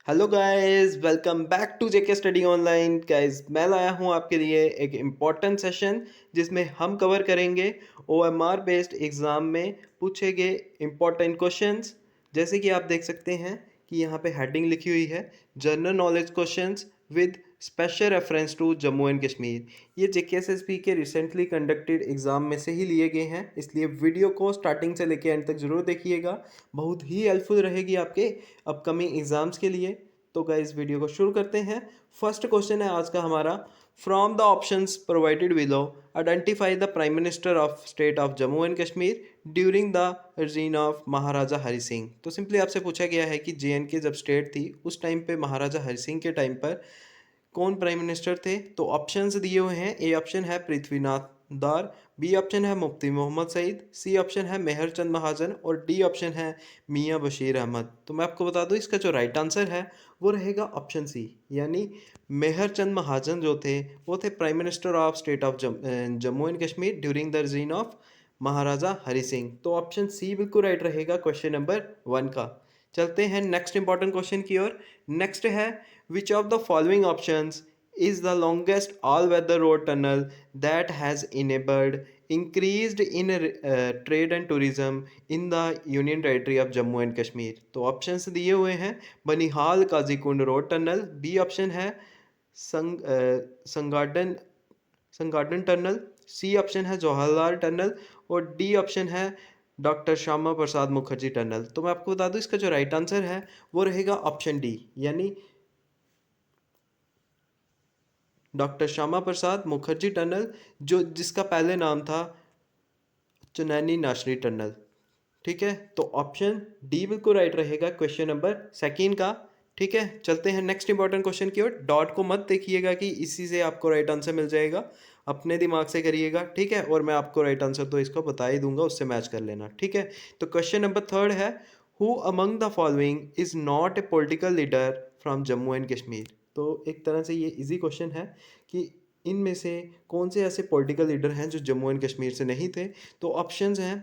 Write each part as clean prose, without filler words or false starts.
Hello guys, welcome back to JK study online. Guys, मैं लाया हूँ आपके लिए एक इम्पॉर्टेंट सेशन जिसमें हम कवर करेंगे ओएमआर बेस्ड एग्ज़ाम में पूछे गए इम्पॉर्टेंट क्वेश्चंस। जैसे कि आप देख सकते हैं कि यहाँ पे हेडिंग लिखी हुई है general knowledge questions with special reference to Jammu and Kashmir. ये जेकेएसएसबी के रिसेंटली कंडक्टेड एग्ज़ाम में से ही लिए गए हैं, इसलिए वीडियो को स्टार्टिंग से लेकर एंड तक ज़रूर देखिएगा। बहुत ही हेल्पफुल रहेगी आपके अपकमिंग एग्ज़ाम्स के लिए। तो गाइस, वीडियो को शुरू करते हैं। फर्स्ट क्वेश्चन है आज का हमारा, from the options provided below identify the prime minister of state of Jammu and Kashmir during the reason of Maharaja Hari Singh. तो सिंपली आपसे पूछा गया है कि जेएनके जब स्टेट थी उस टाइम पे महाराजा हरि सिंह के टाइम पर कौन प्राइम मिनिस्टर थे। तो ऑप्शंस दिए हुए हैं। ए ऑप्शन है पृथ्वीनाथ दार, बी ऑप्शन है मुफ्ती मोहम्मद सईद, सी ऑप्शन है मेहर चंद महाजन और डी ऑप्शन है मियां बशीर अहमद। तो मैं आपको बता दूं इसका जो राइट आंसर है वो रहेगा ऑप्शन सी, यानी मेहर चंद महाजन जो थे वो थे prime minister of state of Jammu and Kashmir during the reason of Maharaja Hari Singh. तो ऑप्शन सी बिल्कुल राइट रहेगा क्वेश्चन नंबर 1 का। चलते हैं नेक्स्ट इंपॉर्टेंट क्वेश्चन की ओर। नेक्स्ट है, which of the following options is the longest all-weather road tunnel that has enabled increased in trade and tourism in the Union Territory of Jammu and Kashmir? तो options दिए हुए हैं, Banihal Qazigund road tunnel, B option है Sangaldan Sangaldan tunnel, C option है Jawaharlal tunnel और D option है doctor Shyama Prasad Mukherjee tunnel. तो मैं आपको बता दूं इसका जो राइट आंसर है वो रहेगा ऑप्शन डी, यानी डॉक्टर श्यामा प्रसाद मुखर्जी टनल, जो जिसका पहले नाम था चुनैनी नाशरी टनल। ठीक है, तो ऑप्शन डी बिल्कुल राइट रहेगा क्वेश्चन नंबर सेकेंड का। ठीक है, चलते हैं नेक्स्ट इंपॉर्टेंट क्वेश्चन की ओर। डॉट को मत देखिएगा कि इसी से आपको राइट आंसर मिल जाएगा, अपने दिमाग से करिएगा। ठीक है, और मैं आपको राइट आंसर तो इसको बता ही दूंगा, उससे मैच कर लेना। ठीक है, तो क्वेश्चन नंबर थर्ड है, who among the following is not a political leader from Jammu and Kashmir. तो एक तरह से ये इजी क्वेश्चन है कि इनमें से कौन से ऐसे पॉलिटिकल लीडर हैं जो जम्मू एंड कश्मीर से नहीं थे। तो ऑप्शंस हैं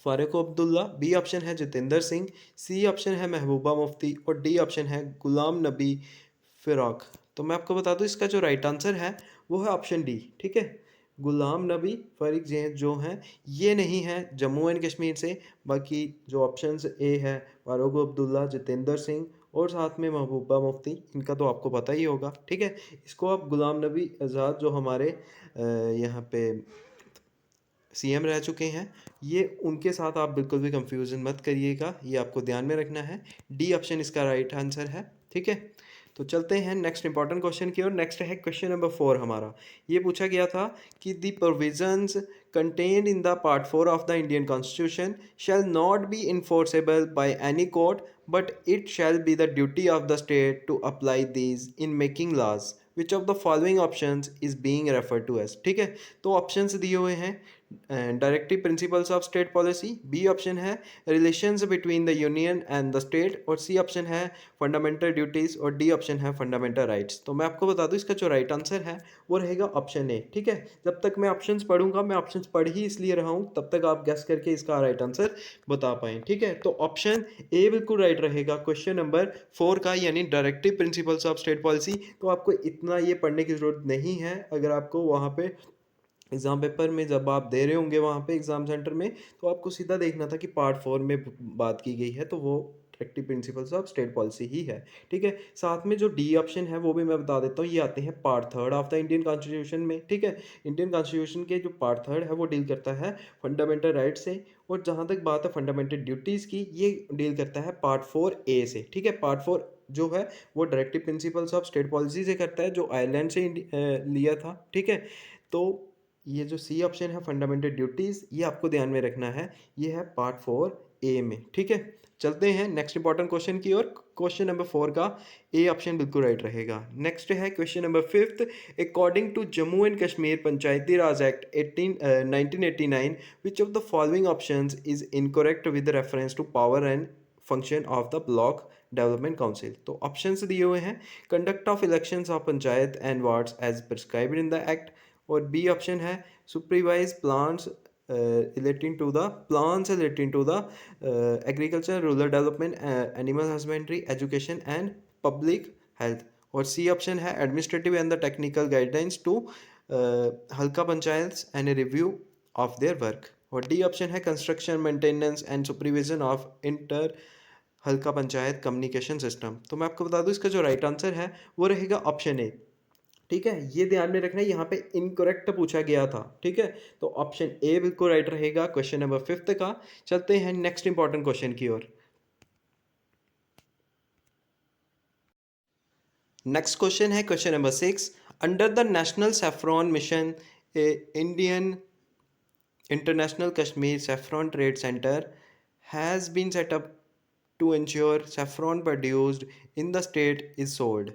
फारूक अब्दुल्ला, बी ऑप्शन है जितेंद्र सिंह, सी ऑप्शन है महबूबा मुफ्ती और डी ऑप्शन है गुलाम नबी फिराक। तो मैं आपको बता दूं इसका जो राइट आंसर है वो है ऑप्शन डी। ठीक है, गुलाम नबी फ़ारिक जो हैं ये नहीं हैं जम्मू एंड कश्मीर से। बाकी जो ऑप्शंस ए है फारूक अब्दुल्ला, जितेंद्र सिंह और साथ में महबूबा मुफ्ती, इनका तो आपको पता ही होगा। ठीक है, इसको आप गुलाम नबी आज़ाद जो हमारे यहाँ पे सीएम रह चुके हैं, ये उनके साथ आप बिल्कुल भी कंफ्यूजन मत करिएगा, ये आपको ध्यान में रखना है। डी ऑप्शन इसका राइट आंसर है। ठीक है, तो चलते हैं नेक्स्ट इंपॉर्टेंट क्वेश्चन की ओर। नेक्स्ट है क्वेश्चन नंबर 4 हमारा। ये पूछा गया था कि the provisions contained in the part 4 of the Indian constitution shall not be enforceable by any court but it shall be the duty of the state to apply these in making laws, which of the following options is being referred to as. ठीक है, तो options दिए हुए हैं, directive principles of state policy, B option है relations between the union and the state और C option है fundamental duties और डी ऑप्शन है फंडामेंटल राइट्स। तो मैं आपको बता दूं इसका जो राइट आंसर है वो रहेगा ऑप्शन ए। ठीक है, जब तक मैं ऑप्शंस पढ़ूंगा, मैं ऑप्शंस पढ़ ही इसलिए रहा हूं तब तक आप गैस करके इसका राइट आंसर बता पाएँ। ठीक है, तो ऑप्शन ए बिल्कुल राइट रहेगा क्वेश्चन नंबर 4 का, यानी directive principles of state policy. तो आपको इतना ये पढ़ने की ज़रूरत नहीं है। अगर आपको वहाँ पे एग्ज़ाम पेपर में जब आप दे रहे होंगे वहाँ पे एग्ज़ाम सेंटर में, तो आपको सीधा देखना था कि पार्ट 4 में बात की गई है, तो वो directive principles of state policy ही है। ठीक है, साथ में जो डी ऑप्शन है वो भी मैं बता देता हूँ, ये आते हैं part 3 of the Indian constitution में। ठीक है, इंडियन कॉन्स्टिट्यूशन के जो पार्ट 3 है वो डील करता है फंडामेंटल राइट से, और जहाँ तक बात है फंडामेंटल ड्यूटीज़ की, ये डील करता है पार्ट 4 ए से। ठीक है, पार्ट 4 जो है वो directive principles of state policy से करता है, जो आयरलैंड से लिया था। ठीक है, तो ये जो सी ऑप्शन है फंडामेंटल ड्यूटीज़, ये आपको ध्यान में रखना है, ये है पार्ट 4 ए में। ठीक है, चलते हैं नेक्स्ट इंपॉर्टेंट क्वेश्चन की ओर। क्वेश्चन नंबर 4 का ए ऑप्शन बिल्कुल राइट रहेगा। नेक्स्ट है question number 5, according to Jammu and Kashmir Panchayati Raj act 1989 which of the following options is incorrect with reference to power and function of the block development council. तो options दिए हुए हैं, conduct of elections of panchayat and wards as prescribed in the act, और B option है supervise plans relating to the agriculture, rural development, animal husbandry, education and public health. और C option है administrative and the technical guidelines to halqa panchayat and review of their work. और D option है construction maintenance and supervision of inter halqa panchayat communication system. तो मैं आपको बता दूं इसका जो राइट आंसर है वो रहेगा ऑप्शन ए। ठीक है, ये ध्यान में रखना है, यहाँ पे इनकरेक्ट पूछा गया था। ठीक है, तो ऑप्शन ए बिल्कुल राइट रहेगा क्वेश्चन नंबर 5 का। चलते हैं नेक्स्ट इंपॉर्टेंट क्वेश्चन की ओर। नेक्स्ट क्वेश्चन है question number 6। Under the National Saffron Mission Indian International Kashmir Saffron Trade Centre has been set up to ensure saffron produced in the state is sold,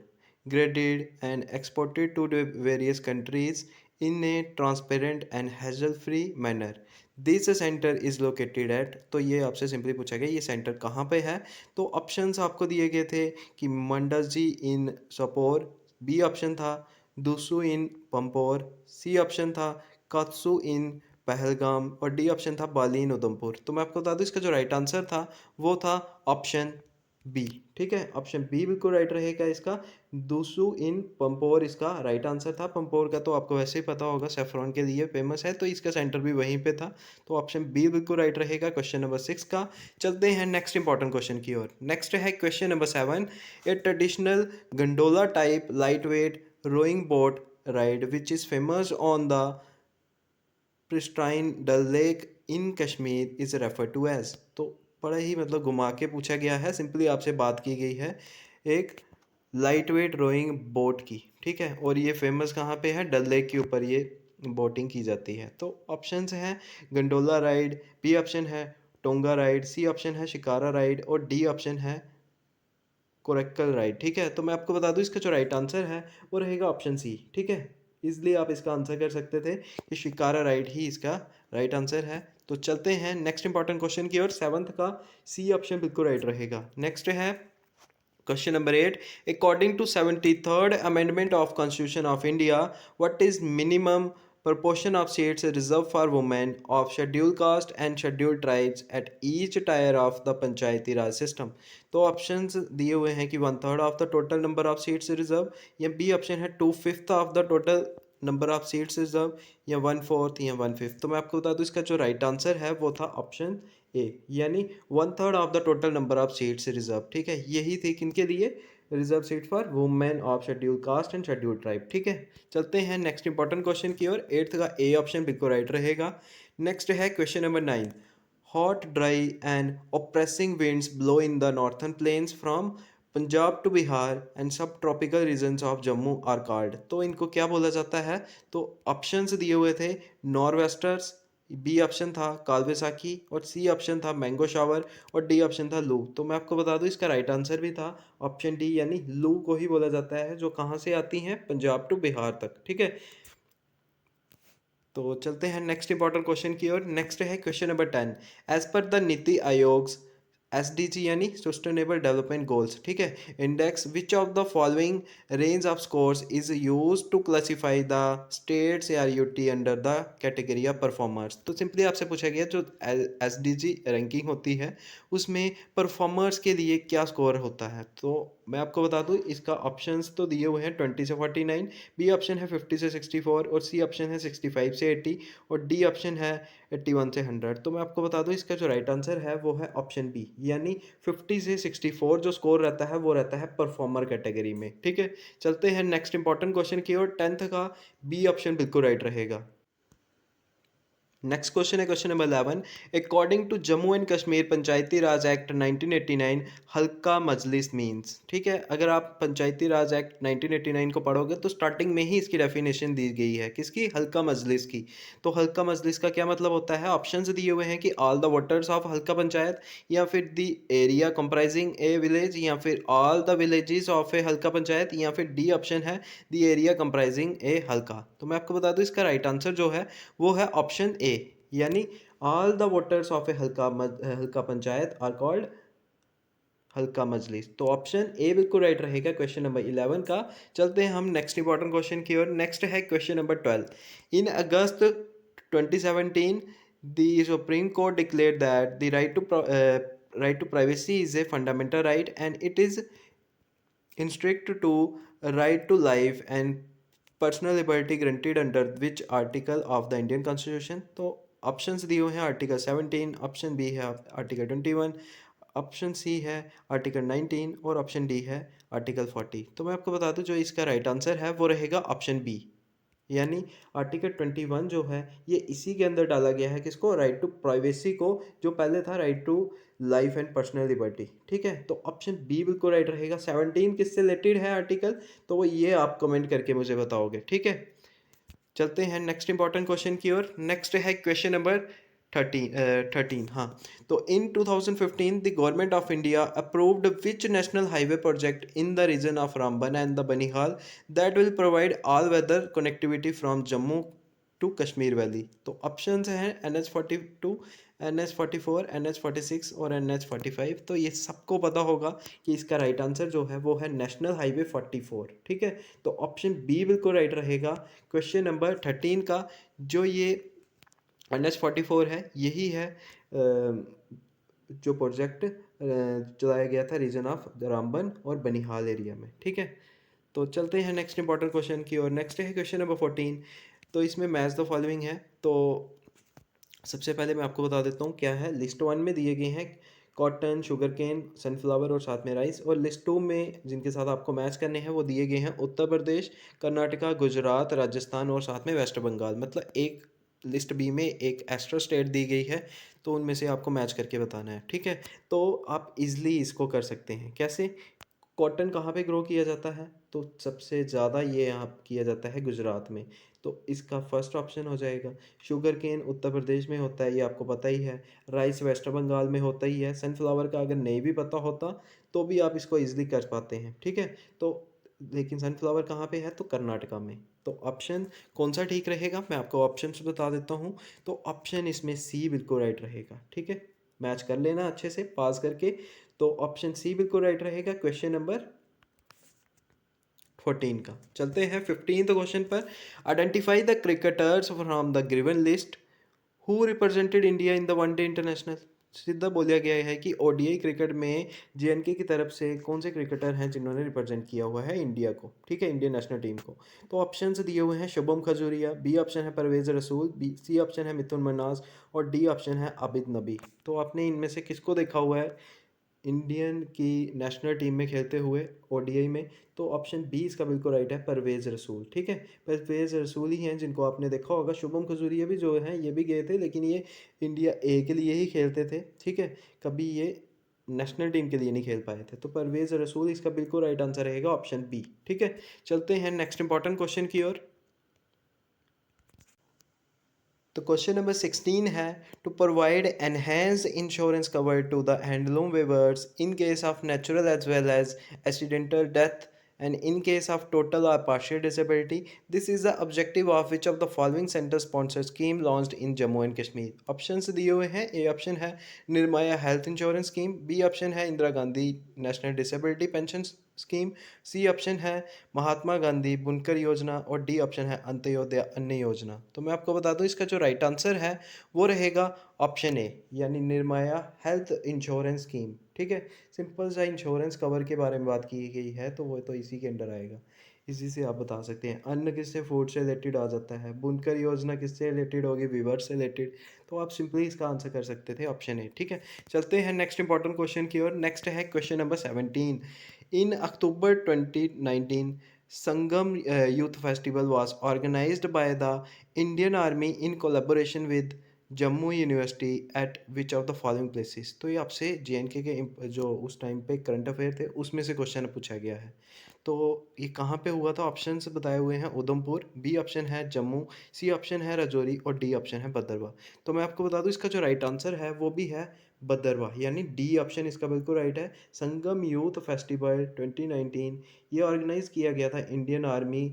graded, and exported to the various countries in a transparent and hassle-free manner. This center is located at, तो ये आपसे simply पूछा गया ये centre कहाँ पे है। तो ऑप्शंस आपको दिए गए थे कि मंडसजी इन सपोर, बी ऑप्शन था दूसू इन पंपोर, सी ऑप्शन था कात्सू इन पहलगाम, और डी ऑप्शन था बाली इन उधमपुर। तो मैं आपको बता दूं इसका जो राइट आंसर था वो था ऑप्शन बी। ठीक है, ऑप्शन बी बिल्कुल राइट रहेगा इसका। दूसू इन पंपोर इसका राइट आंसर था। पंपोर का तो आपको वैसे ही पता होगा, सेफ्रॉन के लिए फेमस है, तो इसका सेंटर भी वहीं पे था। तो ऑप्शन बी बिल्कुल राइट रहेगा क्वेश्चन नंबर 6 का। चलते हैं नेक्स्ट इंपॉर्टेंट क्वेश्चन की ओर। नेक्स्ट है question number 7। A traditional gondola type light weight rowing boat ride which is famous on the pristine Dal lake in Kashmir is refer to as. तो बड़ा ही मतलब घुमा के पूछा गया है, सिंपली आपसे बात की गई है एक लाइट वेट रोइंग बोट की। ठीक है, और ये फेमस कहाँ पे है, डल लेक के ऊपर ये बोटिंग की जाती है। तो ऑप्शंस हैं गंडोला राइड, बी ऑप्शन है टोंगा राइड, सी ऑप्शन है शिकारा राइड, और डी ऑप्शन है कोरक्कल राइड। ठीक है, तो मैं आपको बता दूं इसका जो राइट आंसर है वो रहेगा ऑप्शन सी। ठीक है, इसलिए आप इसका आंसर कर सकते थे कि शिकारा राइड ही इसका राइट आंसर है। तो चलते हैं नेक्स्ट इंपॉर्टेंट क्वेश्चन की ओर। 7th का सी ऑप्शन बिल्कुल राइट रहेगा। नेक्स्ट है question number 8। According to 73rd amendment of constitution of India, what is minimum proportion of seats reserved for women of scheduled caste and scheduled tribes at each tier of the Panchayati Raj system. तो options दिए हुए हैं कि 1/3 of the total number of seats reserve, या B option है 2/5 of the total number of seats reserve, या 1/4 या 1/5। तो मैं आपको बता दूं इसका जो राइट आंसर है वो था ऑप्शन ए, यानी 1/3 of the total number of seats reserve. ठीक है, यही थी किनके लिए, reserve seat for women of schedule caste and schedule tribe. ठीक है, चलते हैं नेक्स्ट इंपॉर्टेंट क्वेश्चन की ओर। 8th का ए ऑप्शन बिल्कुल राइट रहेगा। नेक्स्ट है question number 9। Hot dry and oppressing winds blow in the northern plains from Punjab to Bihar and subtropical regions of Jammu are called. तो इनको क्या बोला जाता है। तो ऑप्शंस दिए हुए थे नॉर्वेस्टर्स, बी ऑप्शन था काल बैसाखी, और सी ऑप्शन था मैंगो शावर, और डी ऑप्शन था लू। तो मैं आपको बता दूं इसका राइट आंसर भी था ऑप्शन डी, यानी लू को ही बोला जाता है, जो कहाँ से आती हैं पंजाब टू बिहार तक। ठीक है, तो चलते हैं नेक्स्ट इंपॉर्टेंट क्वेश्चन की ओर। नेक्स्ट है question number 10। As per the NITI Aayog's SDG यानी सस्टेनेबल डेवलपमेंट गोल्स। ठीक है, index which of the following range of scores is use to classify the states या UT under the category of performers. तो simply आपसे पूछा गया जो SDG रैंकिंग होती है उसमें परफॉर्मर्स के लिए क्या स्कोर होता है। तो मैं आपको बता दूं इसका ऑप्शंस तो दिए हुए हैं 20 से 49, बी ऑप्शन है 50 से 64, और सी ऑप्शन है 65 से 80, और डी ऑप्शन है 81 से 100। तो मैं आपको बता दूं इसका जो राइट आंसर है वो है ऑप्शन बी, यानी 50 से 64 जो स्कोर रहता है वो रहता है परफॉर्मर कैटेगरी में। ठीक है, चलते हैं नेक्स्ट इंपॉर्टेंट क्वेश्चन की ओर। 10th का बी ऑप्शन बिल्कुल राइट रहेगा। नेक्स्ट क्वेश्चन है question number 11। According to Jammu and Kashmir Panchayati Raj act 1989 Halqa Majlis means. ठीक है, अगर आप पंचायती राज एक्ट 1989 को पढ़ोगे तो स्टार्टिंग में ही इसकी डेफिनेशन दी गई है, किसकी, हल्का मजलिस की। तो हल्का मजलिस का क्या मतलब होता है, ऑप्शंस दिए हुए हैं कि all the voters of Halqa panchayat, या फिर the area comprising A village, या फिर ऑल द विलेजेस ऑफ ए हल्का पंचायत, या फिर डी ऑप्शन है द एरिया कंप्राइजिंग ए हल्का। तो मैं आपको बता दूं इसका राइट आंसर जो है वो है ऑप्शन ए, यानी ऑल द वोटर्स ऑफ ए हल्का पंचायत आर कॉल्ड हल्का मजलिस। तो ऑप्शन ए बिल्कुल राइट रहेगा क्वेश्चन नंबर 11 का। चलते हैं हम नेक्स्ट इंपॉर्टेंट क्वेश्चन की ओर। नेक्स्ट है question number 12। In August 2017 the supreme court declared that the right to privacy is a fundamental right and it is इंस्ट्रिक्ट to right to life and personal liberty granted under which article of the Indian constitution. तो options दिए हुए हैं article 17, option B है article 21, option C है article 19 और option D है article 40। तो मैं आपको बता दूं जो इसका राइट आंसर है वो रहेगा ऑप्शन बी, यानी आर्टिकल 21 जो है ये इसी के अंदर डाला गया है, किसको, राइट टू प्राइवेसी को, जो पहले था right to life and personal liberty. ठीक है, तो ऑप्शन बी बिल्कुल राइट रहेगा। 17 किससे रिलेटेड है आर्टिकल, तो वो ये आप कमेंट करके मुझे बताओगे। ठीक है, चलते हैं नेक्स्ट इंपॉर्टेंट क्वेश्चन की ओर। नेक्स्ट है क्वेश्चन नंबर 13। हाँ, तो in 2015 the government of India approved which national highway project in the reason of Ramban and the Banihal that will provide all weather connectivity from Jammu to Kashmir valley. तो options हैं NH42, NH44, NH46 और NH45। तो ये सबको पता होगा कि इसका राइट आंसर जो है वो है नेशनल हाईवे 44। ठीक है, तो ऑप्शन बी बिल्कुल राइट रहेगा क्वेश्चन नंबर 13 का। जो ये NH44 है यही है जो प्रोजेक्ट चलाया गया था रीजन ऑफ रामबन और बनिहाल एरिया में। ठीक है, तो चलते हैं नेक्स्ट इंपॉर्टेंट क्वेश्चन की ओर। नेक्स्ट है क्वेश्चन नंबर 14। तो इसमें मैच द फॉलोइंग है। तो सबसे पहले मैं आपको बता देता हूँ क्या है। लिस्ट 1 में दिए गए हैं कॉटन, शुगर केन, सनफ्लावर और साथ में राइस। और लिस्ट 2 में जिनके साथ आपको मैच करने हैं वो दिए गए हैं उत्तर प्रदेश, कर्नाटका, गुजरात, राजस्थान और साथ में वेस्ट बंगाल। मतलब एक लिस्ट बी में एक एक्स्ट्रा स्टेट दी गई है, तो उनमें से आपको मैच करके बताना है। ठीक है, तो आप इजली इसको कर सकते हैं। कैसे, कॉटन कहाँ पे ग्रो किया जाता है, तो सबसे ज़्यादा ये यहाँ किया जाता है गुजरात में, तो इसका फर्स्ट ऑप्शन हो जाएगा। शुगर केन उत्तर प्रदेश में होता है, ये आपको पता ही है। राइस वेस्ट बंगाल में होता ही है। सनफ्लावर का अगर नहीं भी पता होता तो भी आप इसको ईजिली कर पाते हैं। ठीक है, तो लेकिन सनफ्लावर कहाँ पे है, तो कर्नाटका में। तो ऑप्शन कौन सा ठीक रहेगा, मैं आपको ऑप्शन बता देता हूँ। तो ऑप्शन इसमें सी बिल्कुल राइट रहेगा। ठीक है, मैच कर लेना अच्छे से पास करके। तो ऑप्शन सी बिल्कुल राइट रहेगा क्वेश्चन नंबर 14 का। चलते हैं 15th क्वेश्चन पर। Identify the cricketers from the given list who represented India in the one day international. सीधा बोला गया है कि ओडीआई क्रिकेट में जेएनके की तरफ से कौन से क्रिकेटर हैं जिन्होंने रिप्रेजेंट किया हुआ है इंडिया को। ठीक है, इंडियन नेशनल टीम को। तो ऑप्शंस दिए हुए हैं शुभम खजूरिया, बी ऑप्शन है परवेज रसूल, बी सी ऑप्शन है मिथुन मन्हास और डी ऑप्शन है आबिद नबी। तो आपने इनमें से किसको देखा हुआ है इंडियन की नेशनल टीम में खेलते हुए ओडीआई में, तो ऑप्शन बी इसका बिल्कुल राइट है परवेज़ रसूल। ठीक है, परवेज़ रसूल ही हैं जिनको आपने देखा होगा। शुभम खजूरिया भी जो हैं ये भी गए थे, लेकिन ये इंडिया ए के लिए ही खेलते थे। ठीक है, कभी ये नेशनल टीम के लिए नहीं खेल पाए थे। तो परवेज़ रसूल इसका बिल्कुल राइट आंसर रहेगा ऑप्शन बी। ठीक है, चलते हैं नेक्स्ट इंपॉर्टेंट क्वेश्चन की ओर। तो क्वेश्चन नंबर 16 है to provide enhance insurance cover to the handloom weavers in case of natural as well as accidental death and in case of total or partial disability. This is the objective of which of the following center sponsored scheme launched in Jammu and Kashmir। Options दिए हुए हैं। A option है Niramaya health insurance scheme, B option है Indira Gandhi national disability pension scheme, C option है महात्मा गांधी बुनकर योजना और D option है अंत्योदय अन्न योजना। तो मैं आपको बता दूं इसका जो राइट आंसर है वो रहेगा ऑप्शन ए, यानी निर्माया हेल्थ इंश्योरेंस स्कीम। ठीक है, सिंपल सा इंश्योरेंस कवर के बारे में बात की गई है, तो वो तो इसी के अंडर आएगा। इसी से आप बता सकते हैं अन्न किससे, फूड से रिलेटेड आ जाता है। बुनकर योजना किससे रिलेटेड होगी, वीवर से रिलेटेड। तो आप सिंपली इसका आंसर कर सकते थे ऑप्शन ए। ठीक है, चलते हैं नेक्स्ट इंपॉर्टेंट क्वेश्चन की ओर। नेक्स्ट है question number 17। In October 2019 Sangam youth festival was organized by the Indian Army in collaboration with Jammu university eight which of the following places. तो ये आपसे जेएनके के जो उस टाइम पे करंट अफेयर थे उसमें से क्वेश्चन पूछा गया है। तो ये कहाँ पे हुआ था, ऑप्शंस बताए हुए हैं उधमपुर, बी ऑप्शन है जम्मू, सी ऑप्शन है राजौरी और डी ऑप्शन है भद्रवाह। तो मैं आपको बता दूं इसका जो राइट आंसर है वो भी है भद्रवाह, यानी डी ऑप्शन इसका बिल्कुल राइट है। संगम यूथ फेस्टिवल 2019 ये ऑर्गेनाइज किया गया था इंडियन आर्मी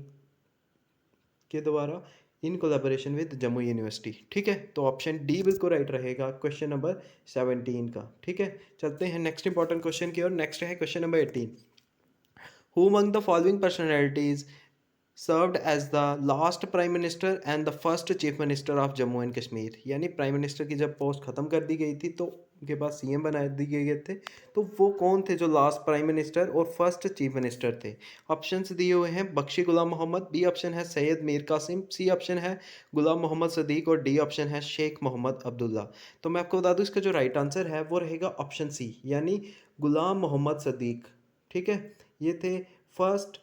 के द्वारा in collaboration with Jammu university. ठीक है, तो ऑप्शन डी बिल्कुल राइट रहेगा क्वेश्चन नंबर 17 का। ठीक है, चलते हैं नेक्स्ट इंपॉर्टेंट क्वेश्चन की ओर। नेक्स्ट है question number 18। Who among the following personalities served as the last prime minister and the first chief minister of Jammu and Kashmir. यानी प्राइम मिनिस्टर की जब पोस्ट खत्म कर दी गई थी तो के बाद सीएम बना दिए गए थे, तो वो कौन थे जो लास्ट प्राइम मिनिस्टर और फर्स्ट चीफ मिनिस्टर थे? ऑप्शंस दिए हुए हैं, बख्शी गुलाम मोहम्मद, बी ऑप्शन है सैयद मीर कासिम, सी ऑप्शन है गुलाम मोहम्मद सदीक और डी ऑप्शन है शेख मोहम्मद अब्दुल्ला। तो मैं आपको बता दूं इसका जो राइट आंसर है वो रहेगा ऑप्शन सी, यानी गुलाम मोहम्मद सदीक। ठीक है, ये थे फर्स्ट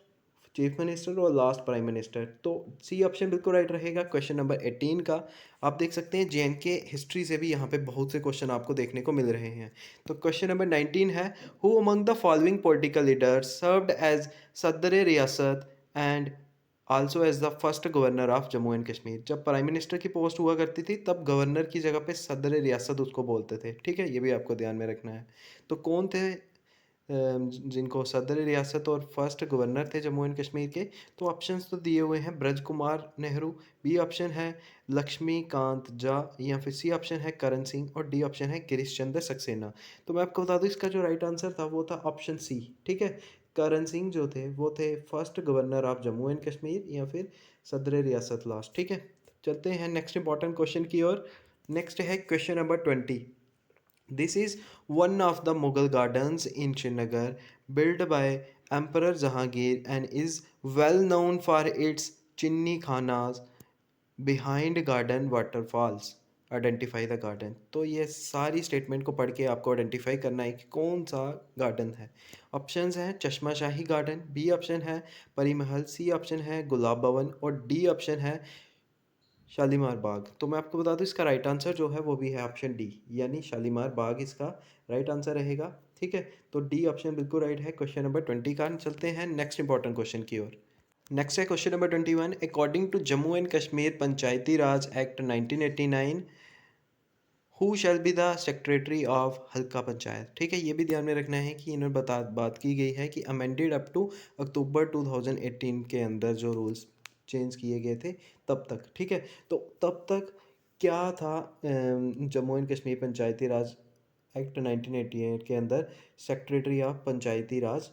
चीफ मिनिस्टर और लास्ट प्राइम मिनिस्टर। तो सी ऑप्शन बिल्कुल राइट रहेगा क्वेश्चन नंबर 18 का। आप देख सकते हैं जेएनके हिस्ट्री से भी यहाँ पे बहुत से क्वेश्चन आपको देखने को मिल रहे हैं। तो क्वेश्चन नंबर 19 है, who among the following political leaders served as Sadar Riyasat and also as the first governor of Jammu and Kashmir? जब प्राइम मिनिस्टर की पोस्ट हुआ करती थी तब गवर्नर की जगह पे सदर रियासत उसको बोलते थे। ठीक है, ये भी आपको ध्यान में रखना है। तो कौन थे जिनको सदर रियासत और फर्स्ट गवर्नर थे जम्मू एंड कश्मीर के? तो ऑप्शंस तो दिए हुए हैं, ब्रज कुमार नेहरू, बी ऑप्शन है लक्ष्मीकांत झा, या फिर सी ऑप्शन है करण सिंह और डी ऑप्शन है गिरीश चंद्र सक्सेना। तो मैं आपको बता दूं इसका जो राइट आंसर था वो था ऑप्शन सी। ठीक है, करण सिंह जो थे वो थे first governor of Jammu and Kashmir या फिर सदर रियासत लास्ट। ठीक है, चलते हैं नेक्स्ट इंपॉर्टेंट क्वेश्चन की ओर। नेक्स्ट है question number 20। This is one of the Mughal gardens in Srinagar, built by Emperor Jahangir and is well known for its chimney khanas behind garden waterfalls. Identify the garden. तो ये सारी statement को पढ़ के आपको identify करना है कि कौन सा गार्डन है। ऑप्शंस हैं चश्मा शाही गार्डन, बी ऑप्शन है परी महल, सी ऑप्शन है गुलाब भवन और डी ऑप्शन है शालीमार बाग। तो मैं आपको बता दूं इसका राइट आंसर जो है वो भी है ऑप्शन डी, यानी शालीमार बाग इसका राइट आंसर रहेगा। ठीक है, तो डी ऑप्शन बिल्कुल राइट है क्वेश्चन नंबर 20 का। चलते हैं नेक्स्ट इंपॉर्टेंट क्वेश्चन की ओर। नेक्स्ट है question number 21। According to Jammu and Kashmir Panchayati Raj act 1989, who shall be the secretary of Halqa panchayat? ठीक है, ये भी ध्यान में रखना है कि इन्होंने बात की गई है कि अमेंडेड अप टू अक्टूबर 2018 के अंदर जो रूल्स चेंज किए गए थे तब तक। ठीक है, तो तब तक क्या था जम्मू एंड कश्मीर पंचायती राज एक्ट 1988 के अंदर सेक्रेटरी ऑफ पंचायती राज,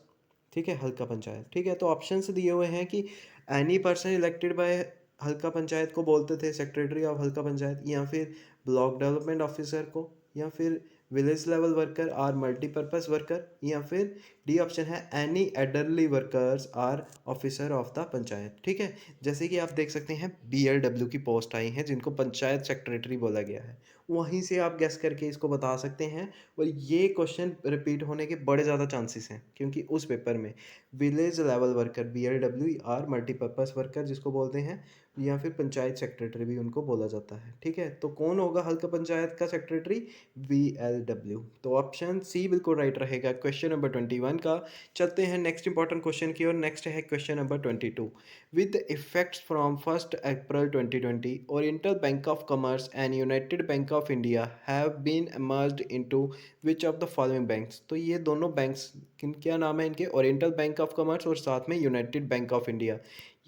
ठीक है, हल्का पंचायत। ठीक है, तो ऑप्शंस दिए हुए हैं कि एनी पर्सन इलेक्टेड बाय हल्का पंचायत को बोलते थे सेक्रेटरी ऑफ हल्का पंचायत, या फिर ब्लॉक डेवलपमेंट ऑफिसर को, या फिर village level worker or multipurpose worker, या फिर डी ऑप्शन है any elderly workers or officer of the panchayat. ठीक है, जैसे कि आप देख सकते हैं बीएलडब्ल्यू की पोस्ट आई हैं जिनको पंचायत सेक्रेटरी बोला गया है, वहीं से आप गेस करके इसको बता सकते हैं। और ये क्वेश्चन रिपीट होने के बड़े ज़्यादा चांसेस हैं क्योंकि उस पेपर में village level worker BLW or multipurpose worker जिसको बोलते हैं, या फिर पंचायत सेक्रेटरी भी उनको बोला जाता है। ठीक है, तो कौन होगा हल्का पंचायत का सेक्रेटरी? VLW। तो ऑप्शन सी बिल्कुल राइट रहेगा क्वेश्चन नंबर 21 का। चलते हैं नेक्स्ट इंपॉर्टेंट क्वेश्चन की और नेक्स्ट है question number 22। With effects from 1 April 2020 Oriental Bank of Commerce and United Bank of India have been merged into which of the following banks? तो ये दोनों बैंक्स किन, क्या नाम है इनके? ओरिएंटल बैंक ऑफ कॉमर्स और साथ में यूनाइटेड बैंक ऑफ इंडिया।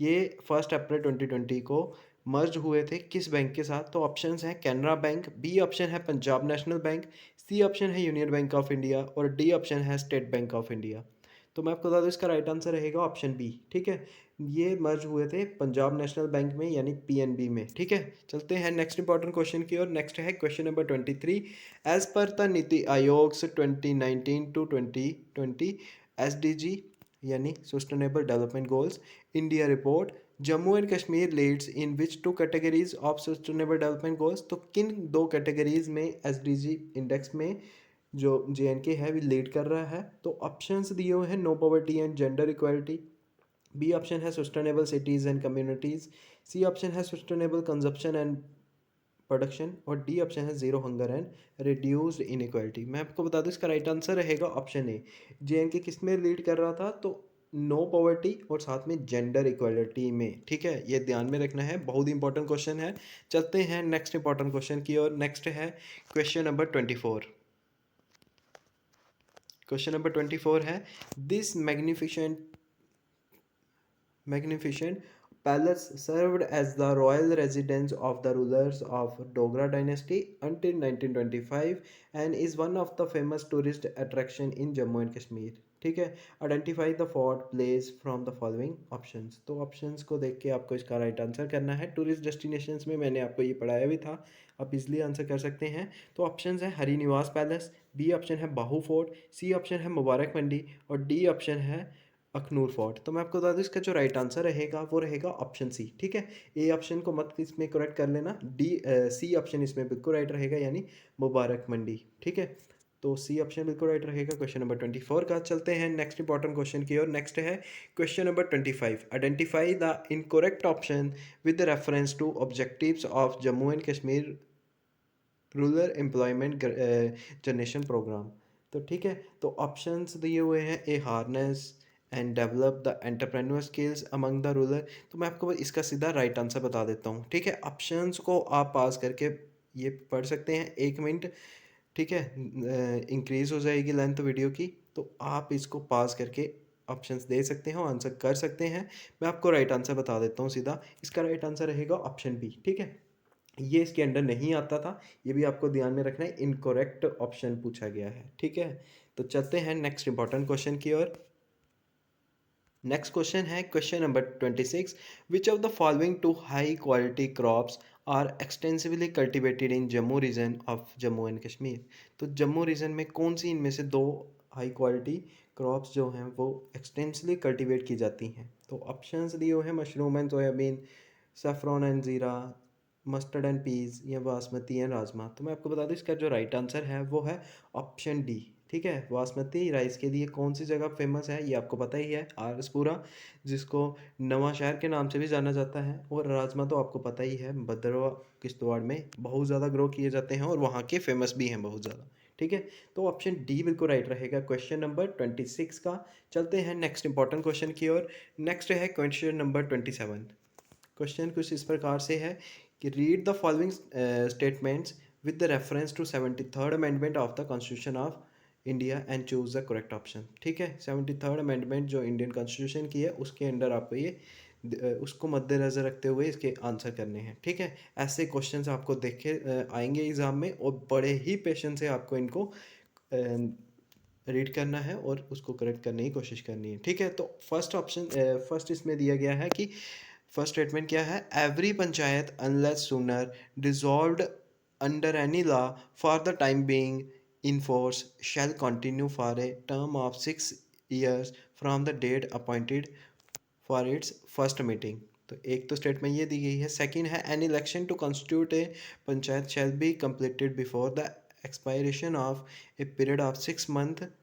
ये 1 अप्रैल 2020 को मर्ज हुए थे किस बैंक के साथ? तो ऑप्शंस हैं कैनरा बैंक, बी ऑप्शन है Punjab National Bank, C option है यूनियन बैंक ऑफ इंडिया और डी ऑप्शन है स्टेट बैंक ऑफ इंडिया। तो मैं आपको बता दूं इसका राइट आंसर रहेगा ऑप्शन बी। ठीक है, ये मर्ज हुए थे पंजाब नेशनल बैंक में यानी पीएनबी में। ठीक है, चलते हैं नेक्स्ट इंपॉर्टेंट क्वेश्चन की और नेक्स्ट है question number 23। As per the NITI Aayog 2019 to 2020 SDG यानी sustainable development goals India report, Jammu and Kashmir leads in which two categories of sustainable development goals? तो किन दो कैटेगरीज में एसडीजी इंडेक्स में जो जेएनके है वो लीड कर रहा है? तो ऑप्शंस दिए हुए हैं no poverty and gender equality, B option है sustainable cities and communities, C option है सस्टेनेबल कंजप्शन एंड प्रोडक्शन और डी ऑप्शन है zero hunger and reduced inequality. मैं आपको बता दूं इसका राइट आंसर रहेगा ऑप्शन ए। जेएनके किस में लीड कर रहा था? तो नो पॉवर्टी और साथ में जेंडर इक्वालिटी में। ठीक है, ये ध्यान में रखना है, बहुत इंपॉर्टेंट क्वेश्चन है। चलते हैं नेक्स्ट इंपॉर्टेंट क्वेश्चन की और नेक्स्ट है क्वेश्चन नंबर 24। क्वेश्चन नंबर 24 है, this magnificent Palace served as the royal residence of the rulers of Dogra dynasty until 1925 and is one of the famous tourist attraction in Jammu and Kashmir. ठीक है, identify the fort place from the following options. तो options को देख के आपको इसका right answer करना है। टूरिस्ट डेस्टिनेशंस में मैंने आपको ये पढ़ाया भी था, आप इजली आंसर कर सकते हैं। तो ऑप्शंस है Hari Niwas palace, B option है बाहू फोर्ट, सी ऑप्शन है मुबारक मंडी और डी ऑप्शन है अखनूर फोर्ट। तो मैं आपको बता दूं इसका जो राइट आंसर रहेगा वो रहेगा ऑप्शन सी। ठीक है, ए ऑप्शन को मत इसमें करेक्ट कर लेना, सी ऑप्शन इसमें बिल्कुल राइट रहेगा, यानी मुबारक मंडी। ठीक है, तो सी ऑप्शन बिल्कुल राइट रहेगा। क्वेश्चन नंबर 24 का चलते हैं नेक्स्ट इंपॉर्टेंट क्वेश्चन की और। नेक्स्ट है question number 25, identify the incorrect option with reference to objectives of Jammu and Kashmir rural employment generation programme. तो ठीक है, तो ऑप्शंस दिए हुए हैं, A harness and develop the entrepreneur skills among the rural. तो मैं आपको इसका सीधा राइट आंसर बता देता हूँ। ठीक है, ऑप्शंस को आप पास करके ये पढ़ सकते हैं 1 मिनट। ठीक है, इंक्रीज़ हो जाएगी लेंथ वीडियो की, तो आप इसको पास करके ऑप्शंस दे सकते हैं और आंसर कर सकते हैं। मैं आपको राइट आंसर बता देता हूँ सीधा, इसका राइट आंसर रहेगा ऑप्शन बी। ठीक है, ये इसके अंडर नहीं आता था, ये भी आपको ध्यान में रखना है, इनकरेक्ट ऑप्शन पूछा गया है। ठीक है, तो चलते हैं नेक्स्ट इंपॉर्टेंट क्वेश्चन की ओर। नेक्स्ट क्वेश्चन है question number 26, which of the following two high quality crops are extensively cultivated in Jammu region of Jammu and Kashmir. तो जम्मू रीजन में कौन सी इनमें से दो हाई क्वालिटी क्रॉप्स जो हैं वो एक्सटेंसिवली कल्टिवेट की जाती हैं। तो ऑप्शंस दिए हुए हैं mushroom and soybean, saffron and ज़ीरा, मस्टर्ड एंड पीस या बासमती एंड राजमा। तो मैं आपको बता दूं इसका जो राइट आंसर है वो है ऑप्शन डी। ठीक है, बासमती राइस के लिए कौन सी जगह फेमस है ये आपको पता ही है, आरसपुरा, जिसको नवां शहर के नाम से भी जाना जाता है। और राजमा तो आपको पता ही है, भद्रवा किश्तवाड़ में बहुत ज़्यादा ग्रो किए जाते हैं और वहाँ के फेमस भी हैं बहुत ज़्यादा। ठीक है, तो ऑप्शन डी बिल्कुल राइट रहेगा क्वेश्चन नंबर 26 का। चलते हैं नेक्स्ट इंपॉर्टेंट क्वेश्चन की ओर। नेक्स्ट है क्वेश्चन नंबर 27। क्वेश्चन कुछ इस प्रकार से है कि read the following statements with the reference to 73rd amendment of the constitution of India and choose the correct option. ठीक है, 73rd अमेंडमेंट जो इंडियन कॉन्स्टिट्यूशन की है उसके अंडर आपको ये उसको मद्देनज़र रखते हुए इसके आंसर करने हैं। ठीक है, ऐसे क्वेश्चन आपको देखे आएंगे एग्ज़ाम में और बड़े ही पेशेंस से आपको इनको रीड करना है और उसको करेक्ट करने की कोशिश करनी है। ठीक है, तो फर्स्ट ऑप्शन फर्स्ट इसमें दिया गया है कि फर्स्ट स्टेटमेंट क्या है, every panchayat unless sooner dissolved under any law for the time being in force shall continue for a term of 6 years from the date appointed for its first meeting. तो एक तो स्टेटमेंट ये दी गई है। Second है, an election to constitute a panchayat shall be completed before the expiration of a period of 6 months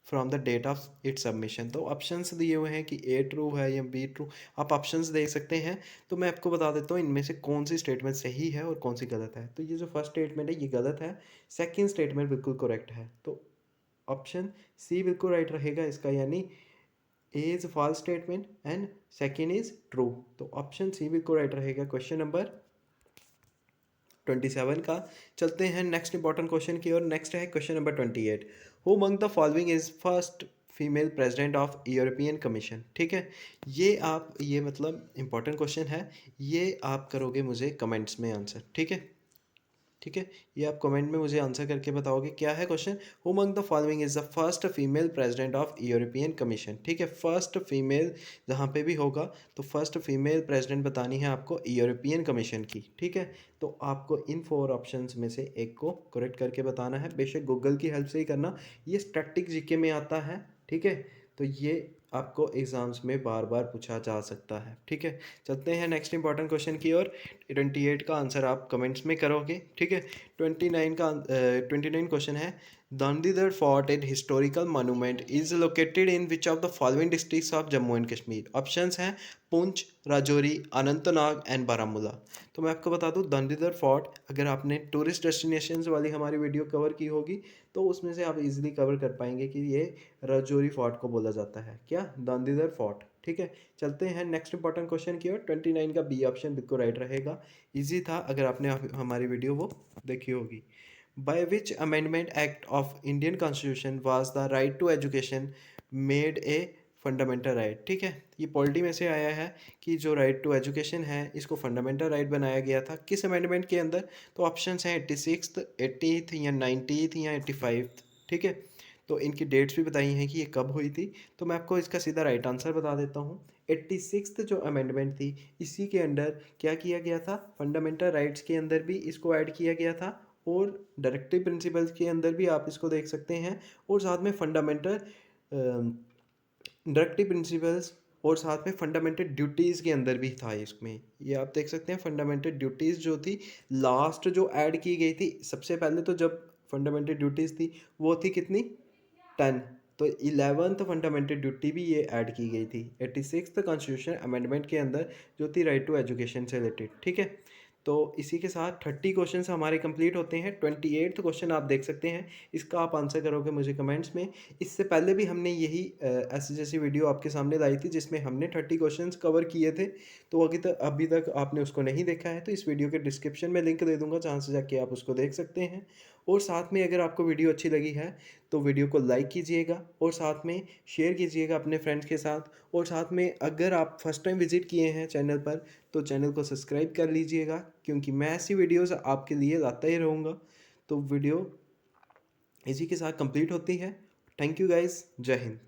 from the date of it submission. तो options दिए हुए हैं कि ए ट्रू है या बी ट्रू, आप ऑप्शंस देख सकते हैं। तो मैं आपको बता देता हूँ इनमें से कौन सी स्टेटमेंट सही है और कौन सी गलत है। तो ये जो फर्स्ट स्टेटमेंट है ये गलत है, सेकंड स्टेटमेंट बिल्कुल करेक्ट है। तो ऑप्शन सी बिल्कुल राइट रहेगा इसका, यानी A is false statement and second is true. तो ऑप्शन सी बिल्कुल राइट रहेगा क्वेश्चन नंबर 27 का। चलते हैं नेक्स्ट इंपॉर्टेंट क्वेश्चन की और। नेक्स्ट है question number 28, who among the following is first female president of European commission. ठीक है, ये मतलब इंपॉर्टेंट क्वेश्चन है, ये आप करोगे मुझे कमेंट्स में आंसर। ठीक है, ठीक है, ये आप कमेंट में मुझे आंसर करके बताओगे क्या है question. Who among the following is the first female president of European commission. ठीक है, फर्स्ट फीमेल जहाँ पे भी होगा तो फर्स्ट फीमेल प्रेसिडेंट बतानी है आपको यूरोपियन कमीशन की। ठीक है, तो आपको इन 4 ऑप्शंस में से एक को करेक्ट करके बताना है, बेशक गूगल की हेल्प से ही करना, ये स्टैटिक जीके में आता है। ठीक है, तो ये आपको एग्ज़ाम्स में बार बार पूछा जा सकता है। ठीक है, चलते हैं नेक्स्ट इंपॉर्टेंट क्वेश्चन की ओर। 28 का आंसर आप कमेंट्स में करोगे। ठीक है, 29 क्वेश्चन है, Dandidhar fort and historical monument is located in which of the following districts of Jammu and Kashmir. Options हैं पुंछ, राजौरी, अनंतनाग एंड बारामूला। तो मैं आपको बता दूं दांडीधर फोर्ट, अगर आपने टूरिस्ट डेस्टिनेशंस वाली हमारी वीडियो कवर की होगी तो उसमें से आप इजीली कवर कर पाएंगे कि ये राजौरी फोर्ट को बोला जाता है, क्या, दांडीधर फोर्ट। ठीक है, चलते हैं नेक्स्ट इंपॉर्टेंट क्वेश्चन की ओर। 29 का बी ऑप्शन बिल्कुल राइट रहेगा, इजी था अगर आपने हमारी वीडियो वो देखी होगी। By which amendment act of Indian constitution was the right to education made a fundamental right, ठीक है। ये पॉलिटी में से आया है कि जो राइट टू एजुकेशन है इसको फंडामेंटल राइट बनाया गया था किस अमेंडमेंट के अंदर। तो ऑप्शंस हैं 86th, 80th या 90th या 85th, ठीक है। तो इनकी डेट्स भी बताई हैं कि ये कब हुई थी। तो मैं आपको इसका सीधा राइट आंसर बता देता हूँ। 86th जो अमेंडमेंट थी इसी के अंडर क्या किया गया था, फंडामेंटल राइट्स के अंदर भी इसको ऐड किया गया था और डायरेक्टिव प्रिंसिपल्स के अंदर भी आप इसको देख सकते हैं, और साथ में फंडामेंटल डायरेक्टिव प्रिंसिपल्स और साथ में फंडामेंटल ड्यूटीज़ के अंदर भी था इसमें। ये आप देख सकते हैं फंडामेंटल ड्यूटीज़ जो थी लास्ट जो ऐड की गई थी, सबसे पहले तो जब फंडामेंटल ड्यूटीज़ थी वो थी कितनी, 10। तो 11th फंडामेंटल ड्यूटी भी ये ऐड की गई थी 86th कॉन्स्टिट्यूशन अमेंडमेंट के अंदर, जो थी राइट टू एजुकेशन से रिलेटेड, ठीक है। तो इसी के साथ 30 क्वेश्चन हमारे कंप्लीट होते हैं। 28th क्वेश्चन आप देख सकते हैं, इसका आप आंसर करोगे मुझे कमेंट्स में। इससे पहले भी हमने यही ऐसी जैसी वीडियो आपके सामने लाई थी जिसमें हमने 30 क्वेश्चंस कवर किए थे। तो अभी तक आपने उसको नहीं देखा है तो इस वीडियो के डिस्क्रिप्शन में लिंक दे दूंगा, जहाँ से जाके आप उसको देख सकते हैं। और साथ में अगर आपको वीडियो अच्छी लगी है तो वीडियो को लाइक कीजिएगा और साथ में शेयर कीजिएगा अपने फ्रेंड्स के साथ। और साथ में अगर आप फर्स्ट टाइम विजिट किए हैं चैनल पर तो चैनल को सब्सक्राइब कर लीजिएगा, क्योंकि मैं ऐसी वीडियोस आपके लिए लाता ही रहूँगा। तो वीडियो इसी के साथ कंप्लीट होती है। थैंक यू गाइस, जय हिंद।